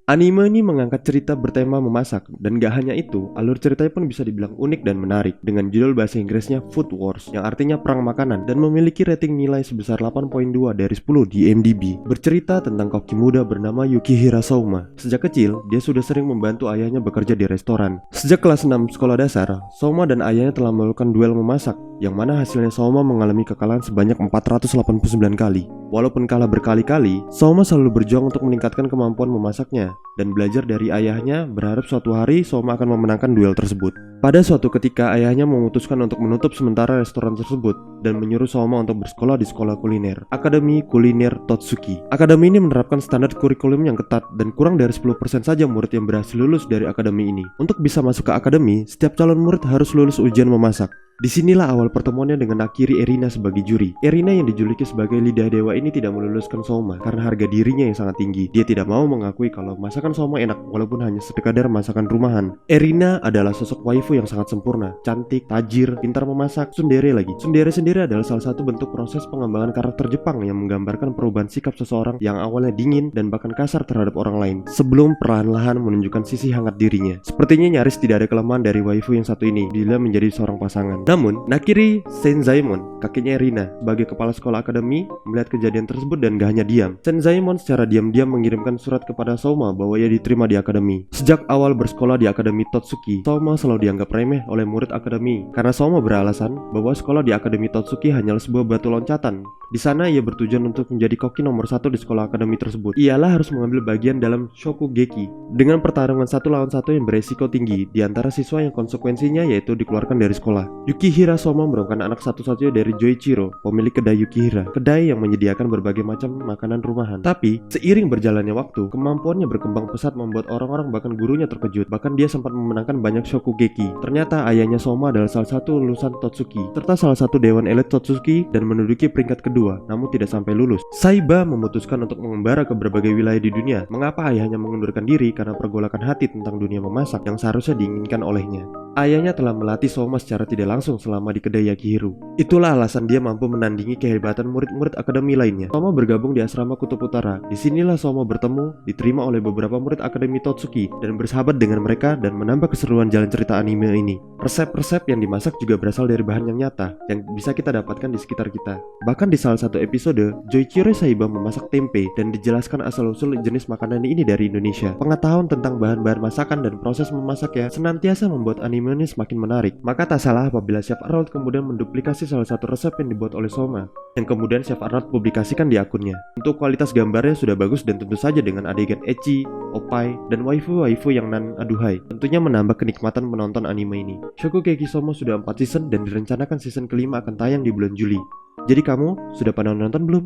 Anime ini mengangkat cerita bertema memasak, dan gak hanya itu, alur ceritanya pun bisa dibilang unik dan menarik dengan judul bahasa Inggrisnya Food Wars yang artinya perang makanan dan memiliki rating nilai sebesar 8.2 dari 10 di IMDb. Bercerita tentang koki muda bernama Yukihira Souma. Sejak kecil, dia sudah sering membantu ayahnya bekerja di restoran. Sejak kelas 6 sekolah dasar, Souma dan ayahnya telah melakukan duel memasak, yang mana hasilnya Souma mengalami kekalahan sebanyak 489 kali. Walaupun kalah berkali-kali, Souma selalu berjuang untuk meningkatkan kemampuan memasaknya dan belajar dari ayahnya, berharap suatu hari Souma akan memenangkan duel tersebut. Pada suatu ketika, ayahnya memutuskan untuk menutup sementara restoran tersebut dan menyuruh Souma untuk bersekolah di sekolah kuliner, Akademi Kuliner Totsuki. Akademi ini menerapkan standar kurikulum yang ketat dan kurang dari 10% saja murid yang berhasil lulus dari akademi ini. Untuk bisa masuk ke akademi, setiap calon murid harus lulus ujian memasak. Disinilah awal pertemuannya dengan Nakiri Erina sebagai juri. Erina yang dijuluki sebagai lidah dewa ini tidak meluluskan Souma karena harga dirinya yang sangat tinggi. Dia tidak mau mengakui kalau masakan Souma enak walaupun hanya sekadar masakan rumahan. Erina adalah sosok waifu yang sangat sempurna, cantik, tajir, pintar memasak, tsundere lagi. Tsundere sendiri adalah salah satu bentuk proses pengembangan karakter Jepang yang menggambarkan perubahan sikap seseorang yang awalnya dingin dan bahkan kasar terhadap orang lain sebelum perlahan-lahan menunjukkan sisi hangat dirinya. Sepertinya nyaris tidak ada kelemahan dari waifu yang satu ini bila menjadi seorang pasangan. Namun, Nakiri Senzaemon, kakeknya Erina, sebagai kepala sekolah akademi, melihat kejadian tersebut dan gak hanya diam. Senzaemon secara diam-diam mengirimkan surat kepada Souma bahwa ia diterima di akademi. Sejak awal bersekolah di Akademi Totsuki, Souma selalu dianggap remeh oleh murid akademi karena Souma beralasan bahwa sekolah di Akademi Totsuki hanyalah sebuah batu loncatan. Di sana ia bertujuan untuk menjadi koki nomor 1 di sekolah akademi tersebut. Ialah harus mengambil bagian dalam Shokugeki dengan pertarungan 1 lawan 1 yang beresiko tinggi di antara siswa yang konsekuensinya yaitu dikeluarkan dari sekolah. Yukihira Souma merupakan anak satu-satunya dari Joichiro, pemilik kedai Yukihira, kedai yang menyediakan berbagai macam makanan rumahan. Tapi, seiring berjalannya waktu, kemampuannya berkembang pesat membuat orang-orang bahkan gurunya terkejut. Bahkan dia sempat memenangkan banyak Shokugeki. Ternyata ayahnya Souma adalah salah satu lulusan Totsuki, serta salah satu dewan elit Totsuki dan menduduki peringkat kedua, namun tidak sampai lulus. Saiba memutuskan untuk mengembara ke berbagai wilayah di dunia. Mengapa ayahnya mengundurkan diri? Karena pergolakan hati tentang dunia memasak yang seharusnya diinginkan olehnya. Ayahnya telah melatih Souma secara tidak langsung selama di kedai Yakihiru. Itulah alasan dia mampu menandingi kehebatan murid-murid akademi lainnya. Souma bergabung di asrama Kutub Utara. Disinilah Souma bertemu, diterima oleh beberapa murid akademi Totsuki, dan bersahabat dengan mereka dan menambah keseruan jalan cerita anime ini. Resep-resep yang dimasak juga berasal dari bahan yang nyata, yang bisa kita dapatkan di sekitar kita. Bahkan di salah satu episode, Joichiro Saiba memasak tempe dan dijelaskan asal-usul jenis makanan ini dari Indonesia. Pengetahuan tentang bahan-bahan masakan dan proses memasaknya senantiasa membuat anime ini semakin menarik. Maka tak salah apabila Chef Arnold kemudian menduplikasi salah satu resep yang dibuat oleh Souma, yang kemudian Chef Arnold publikasikan di akunnya. Untuk kualitas gambarnya sudah bagus dan tentu saja dengan adegan ecchi, opai, dan waifu-waifu yang nan aduhai, tentunya menambah kenikmatan menonton anime ini. Shokugeki Souma sudah 4 season dan direncanakan season kelima akan tayang di bulan Juli. Jadi kamu sudah pada nonton belum?